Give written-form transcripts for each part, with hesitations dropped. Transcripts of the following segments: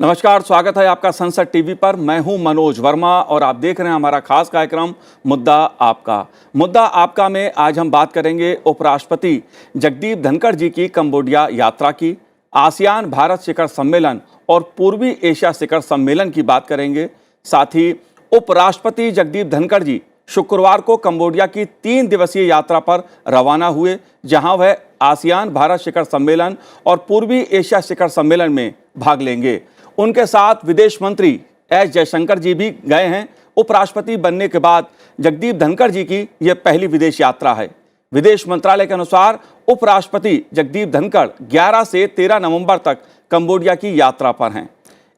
नमस्कार, स्वागत है आपका संसद टीवी पर। मैं हूं मनोज वर्मा और आप देख रहे हैं हमारा खास कार्यक्रम मुद्दा आपका। मुद्दा आपका में आज हम बात करेंगे उपराष्ट्रपति जगदीप धनखड़ जी की कंबोडिया यात्रा की, आसियान भारत शिखर सम्मेलन और पूर्वी एशिया शिखर सम्मेलन की बात करेंगे। साथ ही उपराष्ट्रपति जगदीप धनखड़ जी शुक्रवार को कंबोडिया की 3 दिवसीय यात्रा पर रवाना हुए, जहां वह आसियान भारत शिखर सम्मेलन और पूर्वी एशिया शिखर सम्मेलन में भाग लेंगे। उनके साथ विदेश मंत्री एस जयशंकर जी भी गए हैं। उपराष्ट्रपति बनने के बाद जगदीप धनखड़ जी की यह पहली विदेश यात्रा है। विदेश मंत्रालय के अनुसार उपराष्ट्रपति जगदीप धनखड़ 11 से 13 नवंबर तक कंबोडिया की यात्रा पर हैं।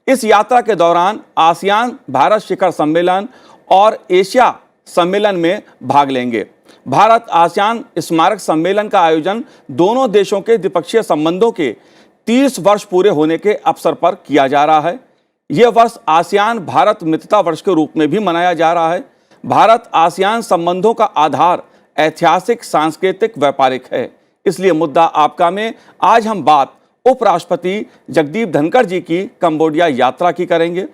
इस यात्रा के दौरान आसियान भारत शिखर सम्मेलन और एशिया सम्मेलन में भाग लेंगे। भारत आसियान स्मारक सम्मेलन का आयोजन दोनों देशों के द्विपक्षीय संबंधों के 30 वर्ष पूरे होने के अवसर पर किया जा रहा है। यह वर्ष आसियान भारत मित्रता वर्ष के रूप में भी मनाया जा रहा है। भारत आसियान संबंधों का आधार ऐतिहासिक, सांस्कृतिक, व्यापारिक है। इसलिए मुद्दा आपका में आज हम बात उपराष्ट्रपति जगदीप धनखड़ जी की कंबोडिया यात्रा की करेंगे,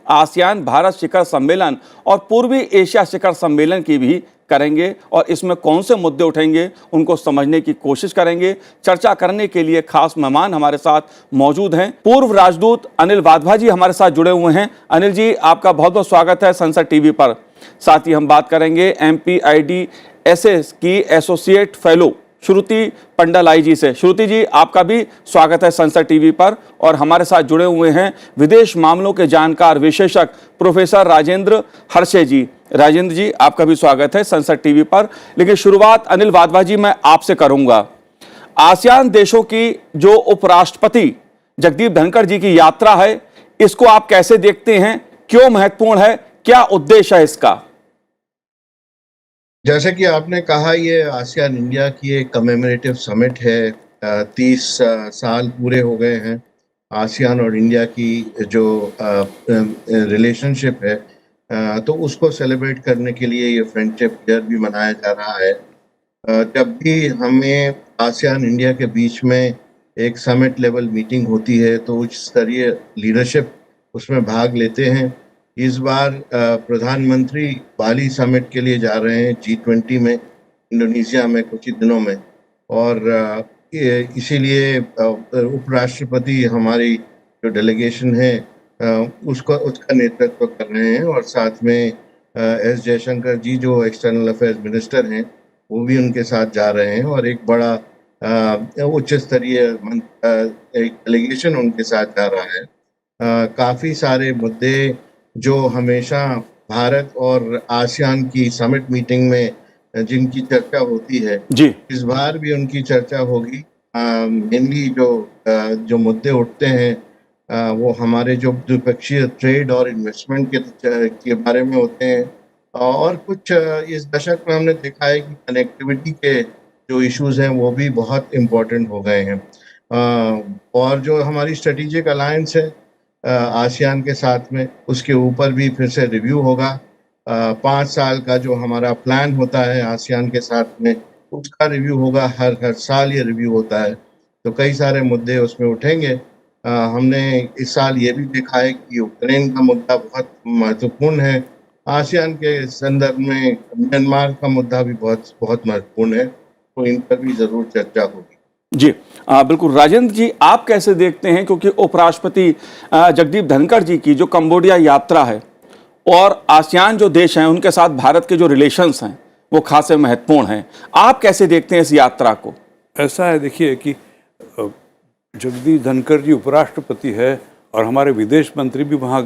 आसियान भारत शिखर सम्मेलन और पूर्वी एशिया शिखर सम्मेलन की भी करेंगे और इसमें कौन से मुद्दे उठेंगे उनको समझने की कोशिश करेंगे। चर्चा करने के लिए खास मेहमान हमारे साथ मौजूद हैं। पूर्व राजदूत अनिल वाधवा जी हमारे साथ जुड़े हुए हैं। अनिल जी, आपका बहुत बहुत स्वागत है संसद टीवी पर। साथ ही हम बात करेंगे MPIDSS की एसोसिएट फेलो श्रुति पंडालाई जी से। श्रुति जी, आपका भी स्वागत है संसद टीवी पर। और हमारे साथ जुड़े हुए हैं विदेश मामलों के जानकार विशेषज्ञ प्रोफेसर राजेंद्र हर्षे जी। राजेंद्र जी, आपका भी स्वागत है संसद टीवी पर। लेकिन शुरुआत अनिल वाधवा जी मैं आपसे करूंगा। आसियान देशों की जो उपराष्ट्रपति जगदीप धनखड़ जी की यात्रा है, इसको आप कैसे देखते हैं? क्यों महत्वपूर्ण है? क्या उद्देश्य है इसका? जैसे कि आपने कहा, ये आसियान इंडिया की एक कमेमोरेटिव समिट है। 30 साल पूरे हो गए हैं आसियान और इंडिया की जो रिलेशनशिप है, तो उसको सेलिब्रेट करने के लिए ये फ्रेंडशिप ईयर भी मनाया जा रहा है। जब भी हमें आसियान इंडिया के बीच में एक समिट लेवल मीटिंग होती है तो उच्च स्तरीय लीडरशिप उसमें भाग लेते हैं। इस बार प्रधानमंत्री बाली समिट के लिए जा रहे हैं G20 में, इंडोनेशिया में कुछ ही दिनों में, और इसीलिए उपराष्ट्रपति हमारी जो डेलीगेशन है उसका नेतृत्व कर रहे हैं। और साथ में एस जयशंकर जी जो एक्सटर्नल अफेयर्स मिनिस्टर हैं वो भी उनके साथ जा रहे हैं और एक बड़ा उच्च स्तरीय एक डेलीगेशन उनके साथ जा रहा है। काफ़ी सारे मुद्दे जो हमेशा भारत और आसियान की समिट मीटिंग में जिनकी चर्चा होती है जी, इस बार भी उनकी चर्चा होगी। मेनली जो मुद्दे उठते हैं वो हमारे जो द्विपक्षीय ट्रेड और इन्वेस्टमेंट के बारे में होते हैं। और कुछ इस दशक में हमने देखा है कि कनेक्टिविटी के जो इश्यूज हैं वो भी बहुत इम्पोर्टेंट हो गए हैं। और जो हमारी स्ट्रेटेजिक अलायंस है आसियान के साथ में, उसके ऊपर भी फिर से रिव्यू होगा। 5 साल का जो हमारा प्लान होता है आसियान के साथ में, उसका रिव्यू होगा। हर साल ये रिव्यू होता है, तो कई सारे मुद्दे उसमें उठेंगे। हमने इस साल ये भी देखा है कि यूक्रेन का मुद्दा बहुत महत्वपूर्ण है। आसियान के संदर्भ में म्यांमार का मुद्दा भी बहुत बहुत महत्वपूर्ण है, तो इन पर भी ज़रूर चर्चा होगी। जी बिल्कुल। राजेंद्र जी, आप कैसे देखते हैं? क्योंकि उपराष्ट्रपति जगदीप धनखड़ जी की जो कंबोडिया यात्रा है और आसियान जो देश हैं उनके साथ भारत के जो रिलेशंस हैं वो खासे महत्वपूर्ण हैं। आप कैसे देखते हैं इस यात्रा को? ऐसा है, देखिए कि जगदीप धनखड़ जी उपराष्ट्रपति है और हमारे विदेश मंत्री भी वहाँ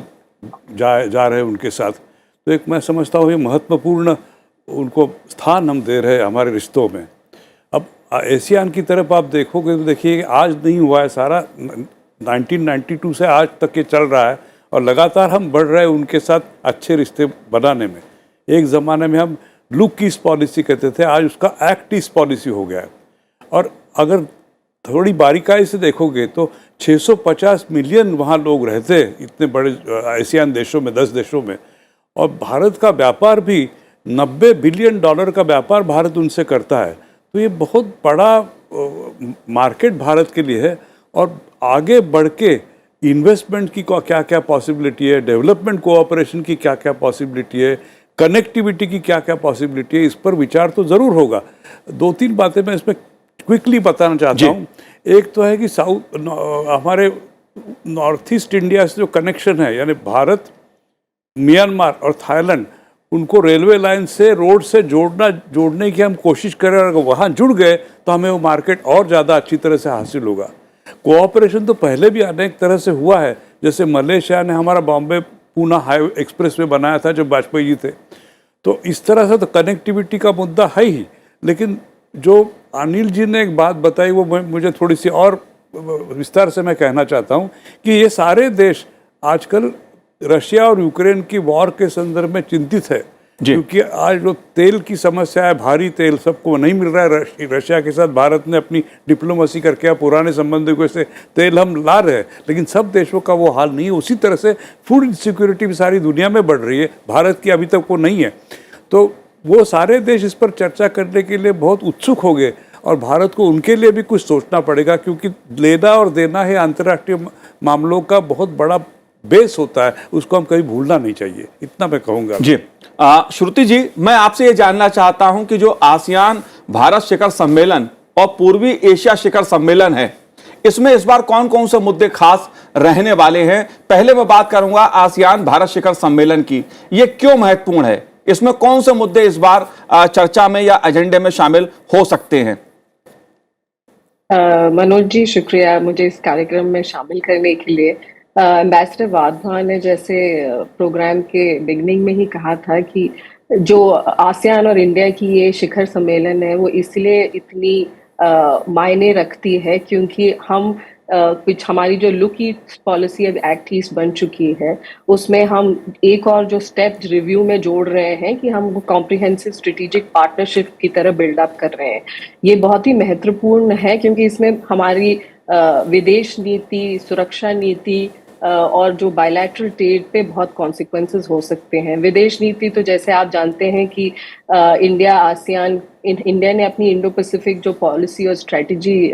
जा रहे हैं उनके साथ, तो एक मैं समझता हूँ ये महत्वपूर्ण उनको स्थान हम दे रहे हैं हमारे रिश्तों में। अब एशियान की तरफ आप देखोगे तो देखिए आज नहीं हुआ है, सारा 1992 से आज तक ये चल रहा है और लगातार हम बढ़ रहे हैं उनके साथ अच्छे रिश्ते बनाने में। एक ज़माने में हम लुक ईस्ट पॉलिसी कहते थे, आज उसका एक्ट ईस्ट पॉलिसी हो गया है। और अगर थोड़ी बारीकाई से देखोगे तो 650 मिलियन वहाँ लोग रहते हैं, इतने बड़े एशियान देशों में, 10 देशों में, और भारत का व्यापार भी $90 बिलियन का व्यापार भारत उनसे करता है। तो ये बहुत बड़ा मार्केट भारत के लिए है और आगे बढ़ के इन्वेस्टमेंट की क्या क्या पॉसिबिलिटी है, डेवलपमेंट कोऑपरेशन की क्या क्या पॉसिबिलिटी है, कनेक्टिविटी की क्या क्या पॉसिबिलिटी है, इस पर विचार तो ज़रूर होगा। 2-3 बातें मैं इसमें क्विकली बताना चाहता हूँ। एक तो है कि हमारे नॉर्थ ईस्ट इंडिया से जो कनेक्शन है, यानी भारत, म्यांमार और थाईलैंड, उनको रेलवे लाइन से, रोड से जोड़ने की हम कोशिश करें और अगर वहाँ जुड़ गए तो हमें वो मार्केट और ज़्यादा अच्छी तरह से हासिल होगा। कोऑपरेशन तो पहले भी अनेक तरह से हुआ है, जैसे मलेशिया ने हमारा Bombay Poona highway express way बनाया था जब वाजपेयी जी थे। तो इस तरह से तो कनेक्टिविटी का मुद्दा है ही, लेकिन जो अनिल जी ने एक बात बताई वो मुझे थोड़ी सी और विस्तार से मैं कहना चाहता हूँ कि ये सारे देश आजकल रशिया और यूक्रेन की वॉर के संदर्भ में चिंतित है, क्योंकि आज जो तेल की समस्या है, भारी तेल सबको नहीं मिल रहा है। रशिया के साथ भारत ने अपनी डिप्लोमेसी करके पुराने संबंधों से तेल हम ला रहे हैं, लेकिन सब देशों का वो हाल नहीं है। उसी तरह से फूड इनसिक्योरिटी भी सारी दुनिया में बढ़ रही है, भारत की अभी तक वो नहीं है। तो वो सारे देश इस पर चर्चा करने के लिए बहुत उत्सुक हो गए और भारत को उनके लिए भी कुछ सोचना पड़ेगा, क्योंकि लेना और देना है अंतर्राष्ट्रीय मामलों का बहुत बड़ा बेस होता है, उसको हम कभी भूलना नहीं चाहिए। इतना मैं कहूँगा जी। श्रुति जी, मैं आपसे ये जानना चाहता हूं कि जो आसियान भारत शिखर सम्मेलन और पूर्वी एशिया शिखर सम्मेलन है, इसमें इस बार कौन कौन से मुद्दे खास रहने वाले हैं? पहले मैं बात करूंगा आसियान भारत शिखर सम्मेलन की, ये क्यों महत्वपूर्ण है, इसमें कौन से मुद्दे इस बार चर्चा में या एजेंडे में शामिल हो सकते हैं? मनोज जी, शुक्रिया मुझे इस कार्यक्रम में शामिल करने के लिए। एम्बेसडर वाधवा ने जैसे प्रोग्राम के बिगनिंग में ही कहा था कि जो आसियान और इंडिया की ये शिखर सम्मेलन है वो इसलिए इतनी मायने रखती है क्योंकि हम कुछ हमारी जो लुक ईस्ट पॉलिसी अब एक्ट ईस्ट बन चुकी है, उसमें हम एक और जो स्टेप रिव्यू में जोड़ रहे हैं कि हम कॉम्प्रिहेंसिव स्ट्रेटेजिक पार्टनरशिप की तरह बिल्डअप कर रहे हैं। ये बहुत ही महत्वपूर्ण है क्योंकि इसमें हमारी विदेश नीति, सुरक्षा नीति और जो बायलैटरल ट्रेड पे बहुत कॉन्सिक्वेंसेस हो सकते हैं। विदेश नीति तो जैसे आप जानते हैं कि इंडिया ने अपनी इंडो पैसिफिक जो पॉलिसी और स्ट्रेटजी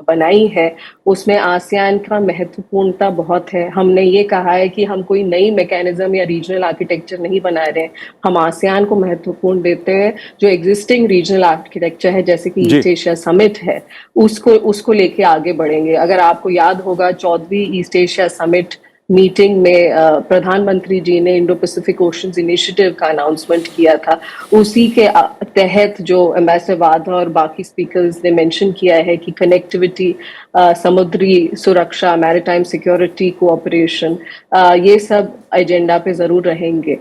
बनाई है उसमें आसियान का महत्वपूर्णता बहुत है। हमने ये कहा है कि हम कोई नई मैकेनिज्म या रीजनल आर्किटेक्चर नहीं बना रहे हैं, हम आसियान को महत्वपूर्ण देते हैं। जो एग्जिस्टिंग रीजनल आर्किटेक्चर है जैसे कि ईस्ट एशिया समिट है उसको लेके आगे बढ़ेंगे। अगर आपको याद होगा 14वीं ईस्ट एशिया समिट मीटिंग में प्रधानमंत्री जी ने इंडो पैसिफिक ओशंस इनिशिएटिव का अनाउंसमेंट किया था। उसी के तहत जो एम्बेसडर वाधा और बाकी स्पीकर्स ने मेंशन किया है कि कनेक्टिविटी, समुद्री सुरक्षा, मैरीटाइम सिक्योरिटी, कोऑपरेशन, ये सब एजेंडा पे जरूर रहेंगे।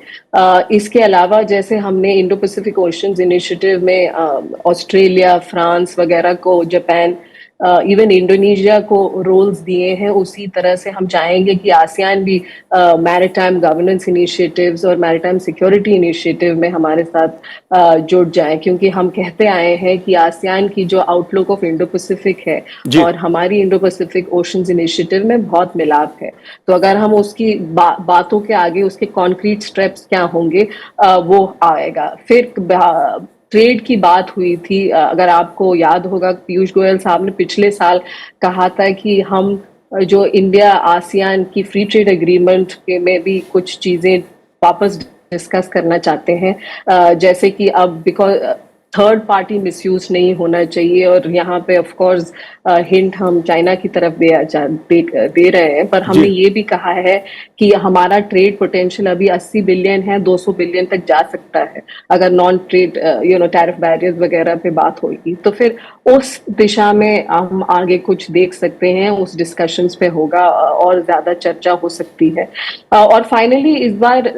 इसके अलावा जैसे हमने इंडो पैसिफिक ओशंस इनिशिएटिव में ऑस्ट्रेलिया, फ्रांस वगैरह को, जापान, इवन इंडोनेशिया को रोल्स दिए हैं, उसी तरह से हम चाहेंगे कि आसियान भी मैरीटाइम गवर्नेंस इनिशिएटिव्स और मैरीटाइम सिक्योरिटी इनिशिएटिव में हमारे साथ जुड़ जाएं, क्योंकि हम कहते आए हैं कि आसियान की जो आउटलुक ऑफ इंडो पैसिफिक है और हमारी इंडो पैसिफिक ओशंस इनिशिएटिव में बहुत मिलाप है। तो अगर हम उसकी बातों के आगे उसके कॉन्क्रीट स्टेप्स क्या होंगे वो आएगा। फिर ट्रेड की बात हुई थी, अगर आपको याद होगा पीयूष गोयल साहब ने पिछले साल कहा था कि हम जो इंडिया आसियान की फ्री ट्रेड एग्रीमेंट के में भी कुछ चीजें वापस डिस्कस करना चाहते हैं, जैसे कि अब बिकॉज थर्ड पार्टी मिसयूज नहीं होना चाहिए, और यहाँ पे ऑफ कोर्स हिंट हम चाइना की तरफ दे रहे हैं, पर हमने ये भी कहा है कि हमारा ट्रेड पोटेंशियल अभी 80 बिलियन है, 200 बिलियन तक जा सकता है अगर नॉन ट्रेड टैरिफ बैरियर्स वगैरह पे बात होगी। तो फिर उस दिशा में हम आगे कुछ देख सकते हैं, उस डिस्कशंस पे होगा और ज्यादा चर्चा हो सकती है। और फाइनली इस बार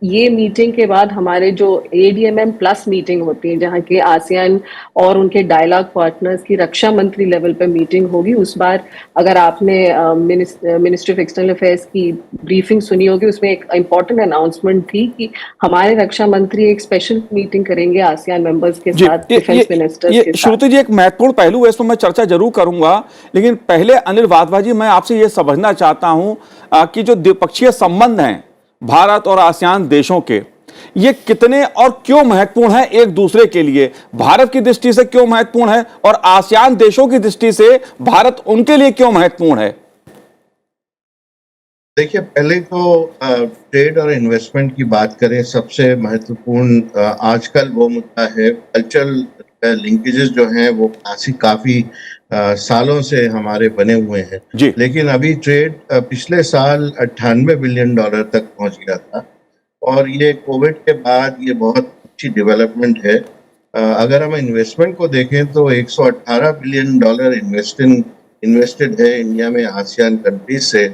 ये मीटिंग के बाद हमारे जो ADMM प्लस मीटिंग होती है जहाँ के आसियान और उनके डायलॉग पार्टनर्स की रक्षा मंत्री लेवल पे मीटिंग होगी। उस बार अगर आपने मिनिस्ट्री ऑफ एक्सटर्नल अफेयर्स की ब्रीफिंग सुनी होगी, उसमें एक इम्पोर्टेंट अनाउंसमेंट थी कि हमारे रक्षा मंत्री एक स्पेशल मीटिंग करेंगे आसियान मेंबर्स के साथ, डिफेंस मिनिस्टर्स के साथ। श्रुति जी, एक महत्वपूर्ण पहलू है, इसमें मैं चर्चा जरूर करूंगा, लेकिन पहले अनिल वाधवा जी मैं आपसे ये समझना चाहता हूं कि जो द्विपक्षीय संबंध हैं भारत और आसियान देशों के, ये कितने और क्यों महत्वपूर्ण है एक दूसरे के लिए? भारत की दृष्टि से क्यों महत्वपूर्ण है और आसियान देशों की दृष्टि से भारत उनके लिए क्यों महत्वपूर्ण है? देखिए, पहले तो ट्रेड और इन्वेस्टमेंट की बात करें, सबसे महत्वपूर्ण आजकल वो मुद्दा है कल्चरल लिंकेजेस जो हैं वो काफी सालों से हमारे बने हुए हैं। जी। लेकिन अभी ट्रेड पिछले साल 98 बिलियन डॉलर तक पहुंच गया था और ये कोविड के बाद ये बहुत अच्छी डेवलपमेंट है। अगर हम इन्वेस्टमेंट को देखें तो 118 बिलियन डॉलर इन्वेस्टेड है इंडिया में आसियान कंट्रीज से,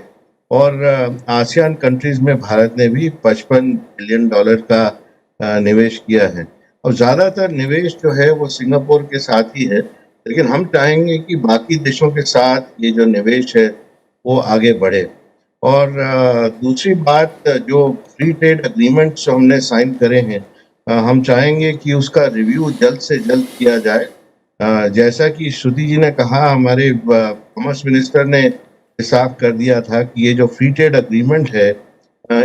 और आसियान कंट्रीज में भारत ने भी 55 बिलियन डॉलर का निवेश किया है। और ज़्यादातर निवेश जो है वो सिंगापुर के साथ ही है, लेकिन हम चाहेंगे कि बाकी देशों के साथ ये जो निवेश है वो आगे बढ़े। और दूसरी बात, जो फ्री ट्रेड एग्रीमेंट जो हमने साइन करे हैं, हम चाहेंगे कि उसका रिव्यू जल्द से जल्द किया जाए। जैसा कि श्रुति जी ने कहा, हमारे कॉमर्स मिनिस्टर ने साफ कर दिया था कि ये जो फ्री ट्रेड एग्रीमेंट है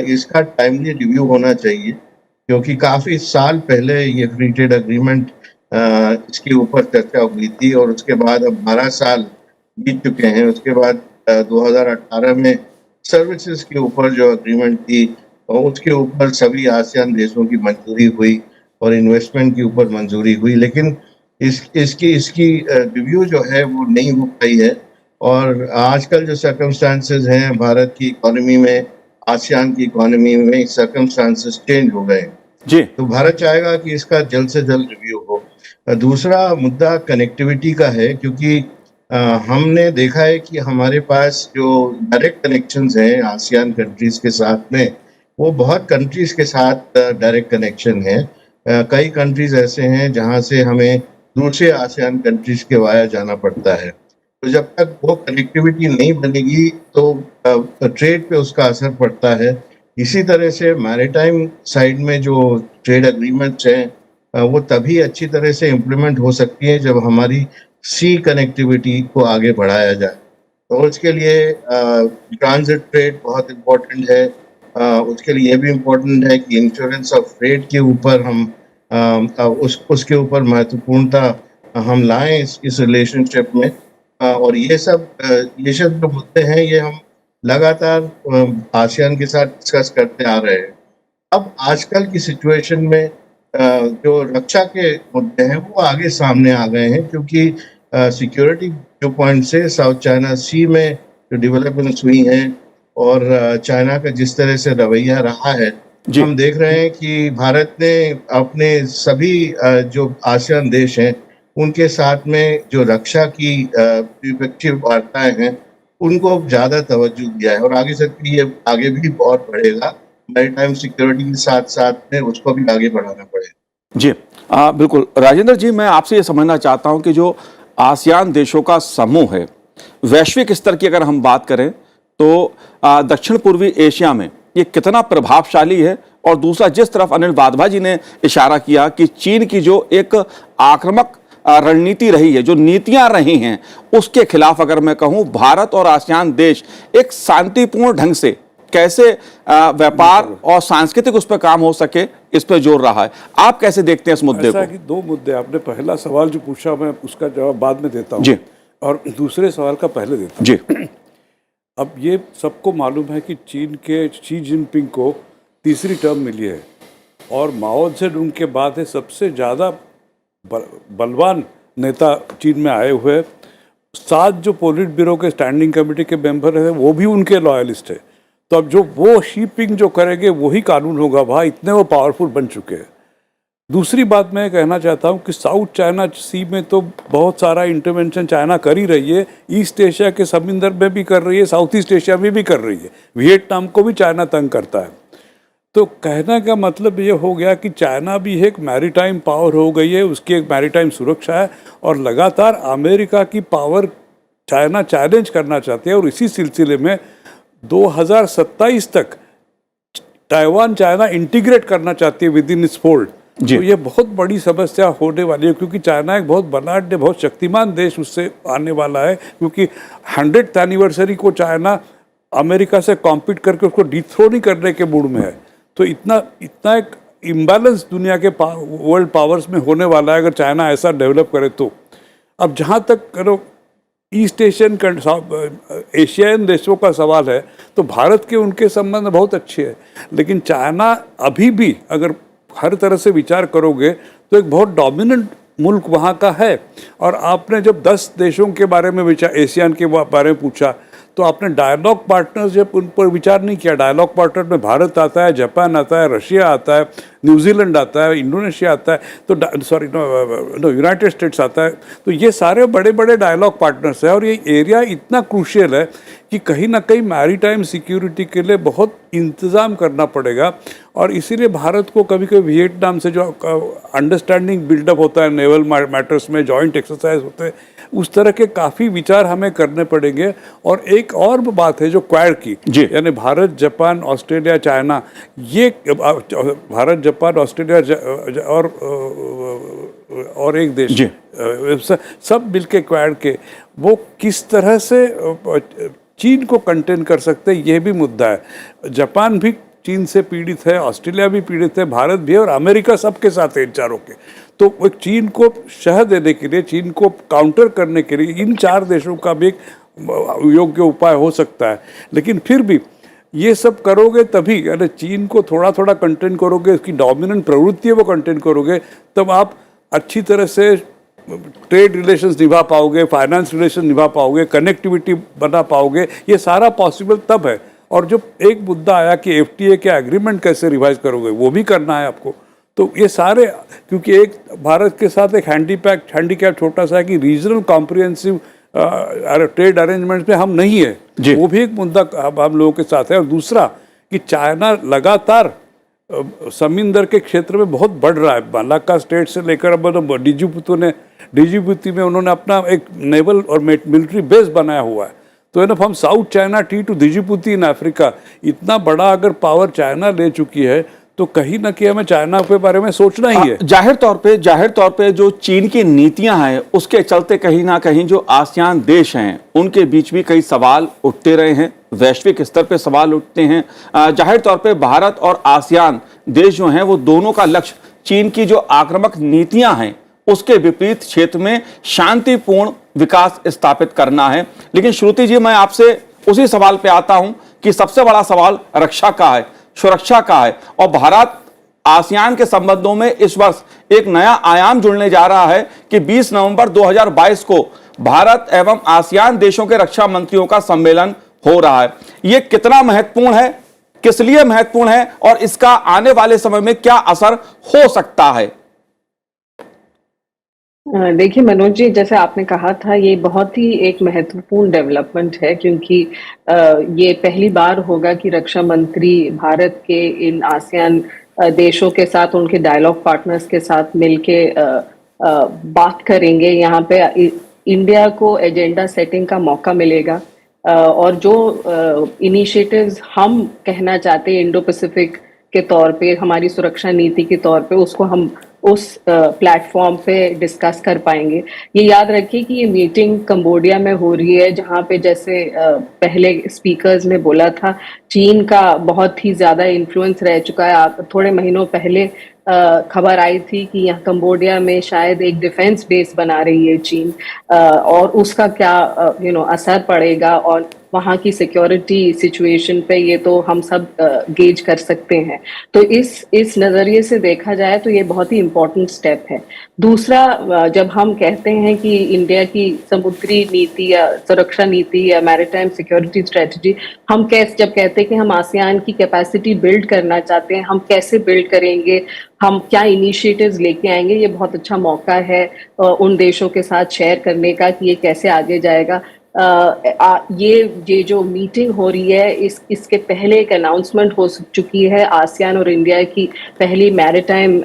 इसका टाइमली रिव्यू होना चाहिए, क्योंकि काफ़ी साल पहले ये फ्री ट्रेड एग्रीमेंट इसके ऊपर चर्चा हुई थी और उसके बाद अब 12 साल बीत चुके हैं। उसके बाद 2018 में सर्विसेज के ऊपर जो एग्रीमेंट थी और उसके ऊपर सभी आसियान देशों की मंजूरी हुई और इन्वेस्टमेंट के ऊपर मंजूरी हुई, लेकिन इसकी रिव्यू जो है वो नहीं हो पाई है। और आजकल जो सर्कमस्टांसेस हैं भारत की इकोनॉमी में, आसियान की इकोनॉमी में, सर्कमस्टांसेस चेंज हो गए जी। तो भारत चाहेगा कि इसका जल्द से जल्द रिव्यू हो। दूसरा मुद्दा कनेक्टिविटी का है, क्योंकि हमने देखा है कि हमारे पास जो डायरेक्ट कनेक्शंस हैं आसियान कंट्रीज के साथ में, वो बहुत कंट्रीज के साथ डायरेक्ट कनेक्शन है। कई कंट्रीज ऐसे हैं जहां से हमें दूसरे आसियान कंट्रीज के वाया जाना पड़ता है। तो जब तक वो कनेक्टिविटी नहीं बनेगी तो ट्रेड पे उसका असर पड़ता है। इसी तरह से मैरीटाइम साइड में जो ट्रेड एग्रीमेंट्स हैं वो तभी अच्छी तरह से इम्प्लीमेंट हो सकती है जब हमारी सी कनेक्टिविटी को आगे बढ़ाया जाए। तो उसके लिए ट्रांजिट ट्रेड बहुत इम्पोर्टेंट है। उसके लिए ये भी इम्पोर्टेंट है कि इंश्योरेंस ऑफ ट्रेड के ऊपर हम उसके ऊपर महत्वपूर्णता हम लाएं इस रिलेशनशिप में। और ये सब जो मुद्दे हैं ये हम लगातार आसियान के साथ डिस्कस करते आ रहे हैं। अब आजकल की सिचुएशन में जो रक्षा के मुद्दे हैं वो आगे सामने आ गए हैं, क्योंकि सिक्योरिटी व्यू पॉइंट से साउथ चाइना सी में जो डेवलपमेंट्स हुई हैं और चाइना का जिस तरह से रवैया रहा है, हम देख रहे हैं कि भारत ने अपने सभी जो आसियान देश हैं उनके साथ में जो रक्षा की द्विपक्षीय वार्ताएं हैं उनको ज़्यादा तवज्जो दिया है और आगे सकती ये आगे भी और बढ़ेगा। मैरीटाइम सिक्योरिटी के साथ साथ में उसको भी आगे बढ़ाना पड़ेगा। जी बिल्कुल। राजेंद्र जी, मैं आपसे ये समझना चाहता हूं कि जो आसियान देशों का समूह है, वैश्विक स्तर की अगर हम बात करें तो दक्षिण पूर्वी एशिया में ये कितना प्रभावशाली है, और दूसरा जिस तरफ अनिल वाधवा जी ने इशारा किया कि चीन की जो एक आक्रामक रणनीति रही है, जो नीतियां रही हैं, उसके खिलाफ अगर मैं कहूं भारत और आसियान देश एक शांतिपूर्ण ढंग से कैसे व्यापार और सांस्कृतिक उस पर काम हो सके, इस पर जोर रहा है। आप कैसे देखते हैं इस मुद्दे को? कि दो मुद्दे, आपने पहला सवाल जो पूछा मैं उसका जवाब बाद में देता हूँ जी, और दूसरे सवाल का पहले देता हूँ जी। अब ये सबको मालूम है कि चीन के शी जिनपिंग को तीसरी टर्म मिली है और माओ जेडुंग के बाद है सबसे ज़्यादा बलवान नेता चीन में आए हुए। 7 जो पोलिट ब्यूरो के स्टैंडिंग कमेटी के मेंबर हैं वो भी उनके लॉयलिस्ट है। तो अब जो वो शीपिंग जो करेंगे वही कानून होगा। भाई इतने वो पावरफुल बन चुके हैं। दूसरी बात मैं कहना चाहता हूँ कि साउथ चाइना सी में तो बहुत सारा इंटरवेंशन चाइना कर ही रही है, ईस्ट एशिया के समुंदर में भी कर रही है, साउथ ईस्ट एशिया में भी कर रही है, वियतनाम को भी चाइना तंग करता है। तो कहने का मतलब ये हो गया कि चाइना भी एक मैरीटाइम पावर हो गई है, उसकी एक मैरीटाइम सुरक्षा है और लगातार अमेरिका की पावर चाइना चैलेंज करना चाहते हैं। और इसी सिलसिले में 2027 तक ताइवान चाइना इंटीग्रेट करना चाहती है विद इन इट्स फोल्ड। तो ये बहुत बड़ी समस्या होने वाली है, क्योंकि चाइना एक बहुत बलाढ्य, बहुत शक्तिमान देश उससे आने वाला है, क्योंकि 100th एनिवर्सरी को चाइना अमेरिका से कॉम्पीट करके उसको डिथ्रोन ही करने के मूड में है। तो इतना इतना एक इम्बैलेंस दुनिया के वर्ल्ड पावर्स में होने वाला है अगर चाइना ऐसा डेवलप करे तो। अब जहाँ तक करो ईस्ट एशियन एशियान देशों का सवाल है तो भारत के उनके संबंध बहुत अच्छे हैं, लेकिन चाइना अभी भी अगर हर तरह से विचार करोगे तो एक बहुत डोमिनेंट मुल्क वहाँ का है। और आपने जब 10 देशों के बारे में विचार एशियन के बारे में पूछा तो आपने डायलॉग पार्टनर्स जब उन पर विचार नहीं किया। डायलॉग पार्टनर में भारत आता है, जापान आता है, रशिया आता है, न्यूजीलैंड आता है, इंडोनेशिया आता है, तो सॉरी यूनाइटेड स्टेट्स आता है। तो ये सारे बड़े बड़े डायलॉग पार्टनर्स हैं और ये एरिया इतना क्रूशियल है कि कहीं ना कहीं मैरीटाइम सिक्योरिटी के लिए बहुत इंतज़ाम करना पड़ेगा। और इसीलिए भारत को कभी कभी वियतनाम से जो अंडरस्टैंडिंग बिल्डअप होता है नेवल मैटर्स में, जॉइंट एक्सरसाइज होते हैं, उस तरह के काफ़ी विचार हमें करने पड़ेंगे। और एक और बात है जो क्वाड की, यानी भारत, जापान, ऑस्ट्रेलिया, चाइना, ये भारत, जापान, ऑस्ट्रेलिया और एक देश सब मिलके क्वाड के वो किस तरह से चीन को कंटेन कर सकते हैं, ये भी मुद्दा है। जापान भी चीन से पीड़ित है, ऑस्ट्रेलिया भी पीड़ित है, भारत भी है और अमेरिका सबके साथ है इन चारों के। तो एक चीन को शह देने के लिए, चीन को काउंटर करने के लिए इन 4 देशों का भी एक योग्य उपाय हो सकता है। लेकिन फिर भी ये सब करोगे तभी, यानी चीन को थोड़ा थोड़ा कंटेन करोगे, उसकी डोमिनेंट प्रवृत्ति है वो कंटेन करोगे, तब आप अच्छी तरह से ट्रेड रिलेशंस निभा पाओगे, फाइनेंस रिलेशन निभा पाओगे, कनेक्टिविटी बना पाओगे। ये सारा पॉसिबल तब है। और जो एक मुद्दा आया कि एफटीए के एग्रीमेंट कैसे रिवाइज करोगे, वो भी करना है आपको। तो ये सारे, क्योंकि एक भारत के साथ एक हैंडीकैप छोटा सा है कि रीजनल कॉम्प्रिहेंसिव ट्रेड अरेंजमेंट्स में हम नहीं है, वो भी एक मुद्दा हम लोगों के साथ है। और दूसरा कि चाइना लगातार समंदर के क्षेत्र में बहुत बढ़ रहा है। मलाक्का स्टेट से लेकर अब डिजिबुती में उन्होंने अपना एक नेवल और मिलिट्री बेस बनाया हुआ है। तो ना हम साउथ चाइना टी टू डिजिबुती इन अफ्रीका, इतना बड़ा अगर पावर चाइना ले चुकी है तो कहीं ना कहीं हमें चाइना के बारे में सोचना ही है। जाहिर तौर पे जो चीन की नीतियां हैं उसके चलते कहीं ना कहीं जो आसियान देश हैं उनके बीच भी कई सवाल उठते रहे हैं, वैश्विक स्तर पे सवाल उठते हैं। जाहिर तौर पे भारत और आसियान देश जो हैं वो दोनों का लक्ष्य चीन की जो आक्रामक नीतियां हैं उसके विपरीत क्षेत्र में शांतिपूर्ण विकास स्थापित करना है। लेकिन श्रुति जी, मैं आपसे उसी सवाल पे आता हूं कि सबसे बड़ा सवाल रक्षा का है, सुरक्षा का है। और भारत आसियान के संबंधों में इस वर्ष एक नया आयाम जुड़ने जा रहा है कि 20 नवंबर 2022 को भारत एवं आसियान देशों के रक्षा मंत्रियों का सम्मेलन हो रहा है। यह कितना महत्वपूर्ण है, किस लिए महत्वपूर्ण है और इसका आने वाले समय में क्या असर हो सकता है? देखिए मनोज जी, जैसे आपने कहा था, ये बहुत ही एक महत्वपूर्ण डेवलपमेंट है क्योंकि ये पहली बार होगा कि रक्षा मंत्री भारत के इन आसियान देशों के साथ, उनके डायलॉग पार्टनर्स के साथ मिलके बात करेंगे। यहाँ पे इंडिया को एजेंडा सेटिंग का मौका मिलेगा और जो इनिशिएटिव्स हम कहना चाहते हैं इंडो पैसिफिक के तौर पे, हमारी सुरक्षा नीति के तौर पे, उसको हम उस प्लेटफॉर्म पे डिस्कस कर पाएंगे। ये याद रखिए कि ये मीटिंग कंबोडिया में हो रही है, जहाँ पे जैसे पहले स्पीकर्स ने बोला था, चीन का बहुत ही ज्यादा इन्फ्लुएंस रह चुका है। थोड़े महीनों पहले खबर आई थी कि यहाँ कंबोडिया में शायद एक डिफेंस बेस बना रही है चीन, और उसका क्या असर पड़ेगा और वहाँ की सिक्योरिटी सिचुएशन पे, ये तो हम सब गेज कर सकते हैं। तो इस नज़रिए से देखा जाए तो ये बहुत ही इम्पोर्टेंट स्टेप है। दूसरा, जब हम कहते हैं कि इंडिया की समुद्री नीति या सुरक्षा नीति या मैरीटाइम सिक्योरिटी स्ट्रेटजी, हम जब कहते हैं कि हम आसियान की कैपेसिटी बिल्ड करना चाहते हैं, हम कैसे बिल्ड करेंगे, हम क्या इनिशिएटिव्स लेके आएंगे, ये बहुत अच्छा मौका है उन देशों के साथ शेयर करने का कि ये कैसे आगे जाएगा। ये जो मीटिंग हो रही है, इसके पहले एक अनाउंसमेंट हो चुकी है आसियान और इंडिया की पहली मैरीटाइम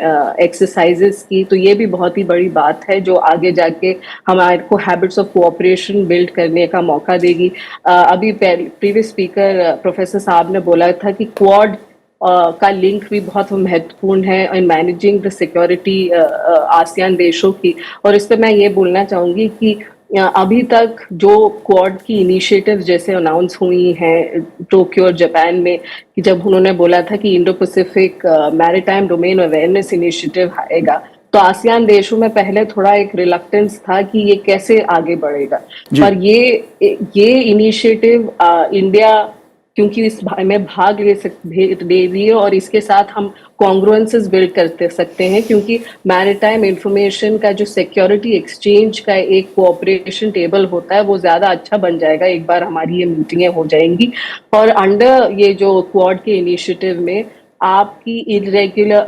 एक्सरसाइजेस की। तो ये भी बहुत ही बड़ी बात है जो आगे जाके हमारे को हैबिट्स ऑफ कोऑपरेशन बिल्ड करने का मौका देगी। अभी प्रीवियस स्पीकर प्रोफेसर साहब ने बोला था कि क्वाड का लिंक भी बहुत महत्वपूर्ण है in managing the security ASEAN देशों की। और इस पर मैं ये बोलना चाहूँगी कि अभी तक जो क्वाड की इनिशिएटिव जैसे अनाउंस हुई हैं टोक्यो और जापान में, कि जब उन्होंने बोला था कि Indo Pacific maritime domain awareness initiative आएगा, तो आसियान देशों में पहले थोड़ा एक रिलक्टेंस था कि ये कैसे आगे बढ़ेगा। पर ये इनिशिएटिव इंडिया क्योंकि इस में भाग ले रही है, और इसके साथ हम कॉन्ग्रुएंसेस बिल्ड करते सकते हैं, क्योंकि मैरिटाइम इंफॉर्मेशन का जो सिक्योरिटी एक्सचेंज का एक कोऑपरेशन टेबल होता है वो ज्यादा अच्छा बन जाएगा एक बार हमारी ये मीटिंगें हो जाएंगी। और अंडर ये जो क्वाड के इनिशिएटिव में आपकी इरेगुलर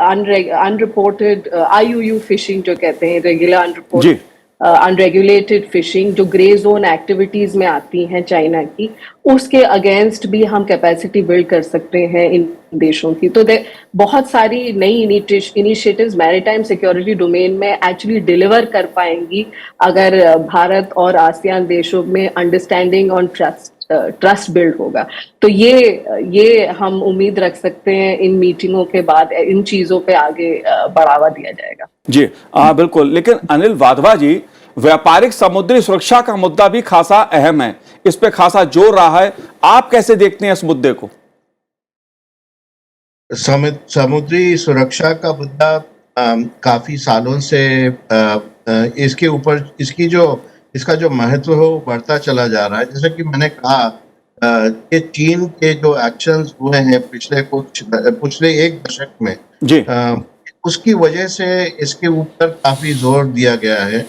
अनरिपोर्टेड IUU फिशिंग जो कहते हैं, रेगुलर अनरिपोर्टेड अनरेगुलेटेड फिशिंग जो ग्रे जोन एक्टिविटीज में आती हैं चाइना की, उसके अगेंस्ट भी हम कैपेसिटी बिल्ड कर सकते हैं इन देशों की। तो बहुत सारी नई इनिशिएटिव्स मैरीटाइम सिक्योरिटी डोमेन में एक्चुअली डिलीवर कर पाएंगी अगर भारत और आसियान देशों में अंडरस्टैंडिंग ऑन ट्रस्ट बिल्ड होगा। तो ये हम उम्मीद रख सकते हैं इन मीटिंगों के बाद इन चीजों पे आगे बढ़ावा दिया जाएगा। जी बिल्कुल। लेकिन अनिल वाधवा जी, व्यापारिक समुद्री सुरक्षा का मुद्दा भी खासा अहम है, इस पे खासा जोर रहा है, आप कैसे देखते हैं इस मुद्दे को? समुद्री सुरक्षा का मुद्दा काफी सालों से इसके ऊपर इसका जो महत्व है वो बढ़ता चला जा रहा है। जैसे कि मैंने कहा कि चीन के जो एक्शंस हुए हैं पिछले एक दशक में जी, उसकी वजह से इसके ऊपर काफी जोर दिया गया है।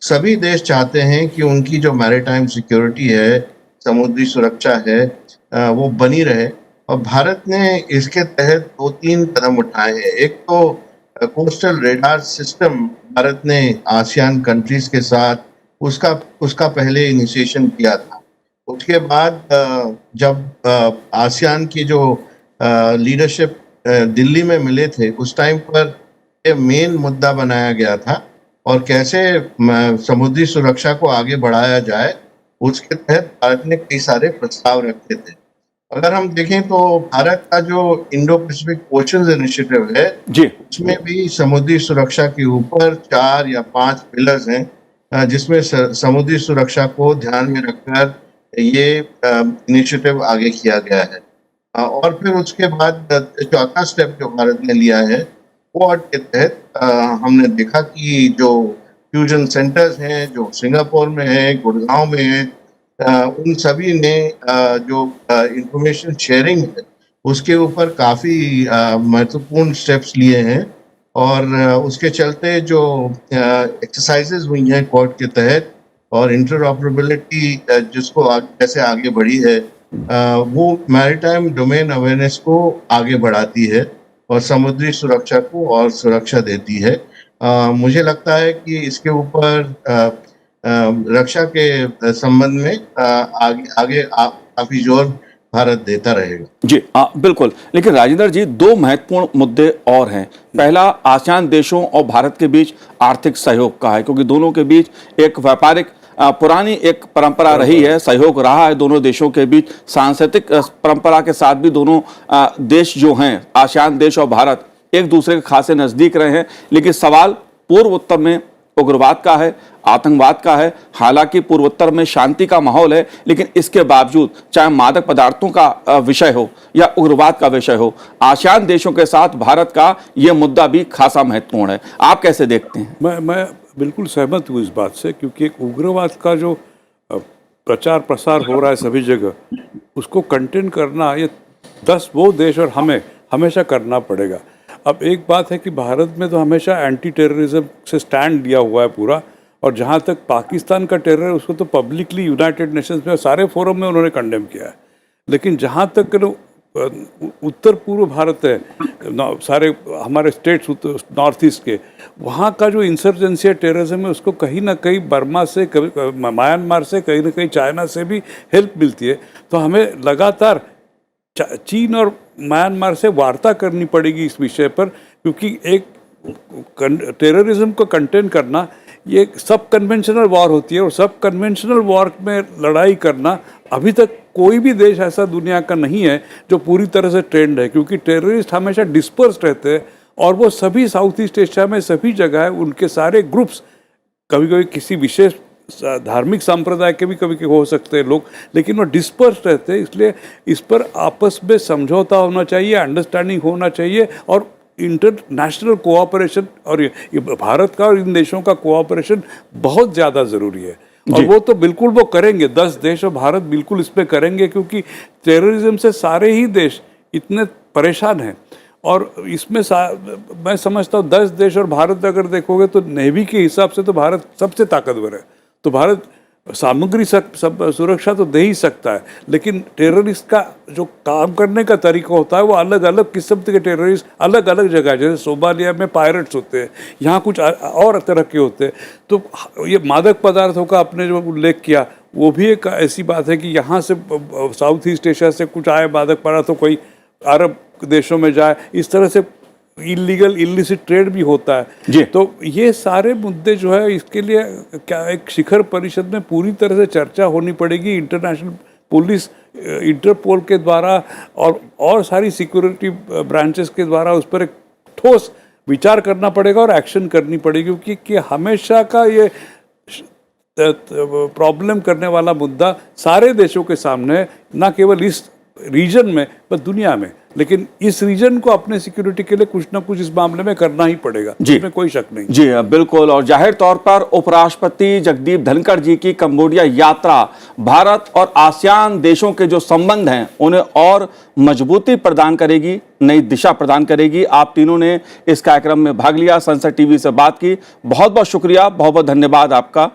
सभी देश चाहते हैं कि उनकी जो मैरीटाइम सिक्योरिटी है, समुद्री सुरक्षा है, वो बनी रहे, और भारत ने इसके तहत 2-3 कदम उठाए हैं। एक तो कोस्टल रेडार सिस्टम भारत ने आसियान कंट्रीज के साथ उसका पहले इनिशिएशन किया था। उसके बाद जब आसियान की जो लीडरशिप दिल्ली में मिले थे, उस टाइम पर ये मेन मुद्दा बनाया गया था, और कैसे समुद्री सुरक्षा को आगे बढ़ाया जाए उसके तहत भारत ने कई सारे प्रस्ताव रखे थे। अगर हम देखें तो भारत का जो इंडो पैसिफिक ओशंस इनिशिएटिव है जी, उसमें भी समुद्री सुरक्षा के ऊपर 4 या 5 पिलर्स हैं, जिसमें समुद्री सुरक्षा को ध्यान में रखकर ये इनिशिएटिव आगे किया गया है। और फिर उसके बाद चौथा स्टेप जो भारत ने लिया है क्वाड के तहत हमने देखा कि जो फ्यूजन सेंटर्स हैं जो सिंगापुर में है, गुड़गांव में है, उन सभी ने जो इंफॉर्मेशन शेयरिंग है उसके ऊपर काफ़ी महत्वपूर्ण स्टेप्स लिए हैं, और उसके चलते जो एक्सरसाइजेज हुई हैं क्वाड के तहत और इंटरऑपरेबिलिटी जिसको जैसे आगे बढ़ी है, वो मैरीटाइम डोमेन अवेयरनेस को आगे बढ़ाती है और समुद्री सुरक्षा को और सुरक्षा देती है। मुझे लगता है कि इसके ऊपर रक्षा के संबंध में आगे काफी जोर भारत देता रहेगा। जी बिल्कुल। लेकिन राजेंद्र जी, 2 महत्वपूर्ण मुद्दे और हैं। पहला आसियान देशों और भारत के बीच आर्थिक सहयोग का है, क्योंकि दोनों के बीच एक व्यापारिक पुरानी एक परंपरा रही है, सहयोग रहा है दोनों देशों के बीच। सांस्कृतिक परंपरा के साथ भी दोनों देश जो हैं, आसियान देश और भारत, एक दूसरे के खासे नजदीक रहे हैं। लेकिन सवाल पूर्वोत्तर में उग्रवाद का है, आतंकवाद का है। हालांकि पूर्वोत्तर में शांति का माहौल है, लेकिन इसके बावजूद चाहे मादक पदार्थों का विषय हो या उग्रवाद का विषय हो, आसियान देशों के साथ भारत का यह मुद्दा भी खासा महत्वपूर्ण है। आप कैसे देखते हैं? मैं बिल्कुल सहमत हूँ इस बात से, क्योंकि एक उग्रवाद का जो प्रचार प्रसार हो रहा है सभी जगह, उसको कंटेन करना ये 10 वो देश और हमें हमेशा करना पड़ेगा। अब एक बात है कि भारत में तो हमेशा एंटी टेररिज्म से स्टैंड लिया हुआ है पूरा, और जहाँ तक पाकिस्तान का टेरर है उसको तो पब्लिकली यूनाइटेड नेशंस में सारे फोरम में उन्होंने कंडेम किया है। लेकिन जहाँ तक उत्तर पूर्व भारत है, सारे हमारे स्टेट्स नॉर्थ ईस्ट के, वहाँ का जो इंसर्जेंसी है, टेररिज्म है, उसको कहीं ना कहीं बर्मा से, म्यांमार से, कहीं ना कहीं चाइना से भी हेल्प मिलती है। तो हमें लगातार चीन और म्यांमार से वार्ता करनी पड़ेगी इस विषय पर, क्योंकि एक टेररिज्म को कंटेन करना ये सब कन्वेंशनल वॉर होती है, और सब कन्वेंशनल वॉर में लड़ाई करना अभी तक कोई भी देश ऐसा दुनिया का नहीं है जो पूरी तरह से ट्रेंड है, क्योंकि टेररिस्ट हमेशा डिस्पर्स रहते हैं, और वो सभी साउथ ईस्ट एशिया में सभी जगह है, उनके सारे ग्रुप्स कभी कभी किसी विशेष धार्मिक संप्रदाय के भी कभी हो सकते हैं लोग, लेकिन वो डिस्पर्स रहते हैं, इसलिए इस पर आपस में समझौता होना चाहिए, अंडरस्टैंडिंग होना चाहिए और इंटरनेशनल कोऑपरेशन, और ये भारत का और इन देशों का कोऑपरेशन बहुत ज़्यादा ज़रूरी है। और वो तो बिल्कुल वो करेंगे, 10 देश और भारत बिल्कुल इस पे करेंगे, क्योंकि टेररिज्म से सारे ही देश इतने परेशान हैं। और इसमें मैं समझता हूँ 10 देश और भारत अगर देखोगे तो नेवी के हिसाब से तो भारत सबसे ताकतवर है। तो भारत सामग्री सब सुरक्षा तो दे ही सकता है, लेकिन टेररिस्ट का जो काम करने का तरीका होता है वो अलग अलग किस्म के टेररिस्ट अलग अलग जगह, जैसे सोमालिया में पायरेट्स होते हैं, यहाँ कुछ और तरह के होते हैं। तो ये मादक पदार्थों का आपने जो उल्लेख किया वो भी एक ऐसी बात है कि यहाँ से साउथ ईस्ट एशिया से कुछ आए मादक पदार्थ तो कोई अरब देशों में जाए, इस तरह से इलीगल इलिसिट ट्रेड भी होता है। तो ये सारे मुद्दे जो है इसके लिए क्या एक शिखर परिषद में पूरी तरह से चर्चा होनी पड़ेगी, इंटरनेशनल पुलिस इंटरपोल के द्वारा और सारी सिक्योरिटी ब्रांचेस के द्वारा उस पर एक ठोस विचार करना पड़ेगा और एक्शन करनी पड़ेगी, क्योंकि हमेशा का ये प्रॉब्लम करने वाला मुद्दा सारे देशों के सामने है, ना केवल इस रीजन में पर दुनिया में। लेकिन इस रीजन को अपने सिक्योरिटी के लिए कुछ ना कुछ इस मामले में करना ही पड़ेगा, इसमें कोई शक नहीं। जी बिल्कुल। और जाहिर तौर पर उपराष्ट्रपति जगदीप धनखड़ जी की कंबोडिया यात्रा भारत और आसियान देशों के जो संबंध हैं उन्हें और मजबूती प्रदान करेगी, नई दिशा प्रदान करेगी। आप तीनों ने इस कार्यक्रम में भाग लिया, संसद टीवी से बात की, बहुत बहुत शुक्रिया, बहुत बहुत धन्यवाद आपका।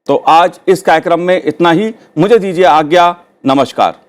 तो आज इस कार्यक्रम में इतना ही, मुझे दीजिए आज्ञा, नमस्कार।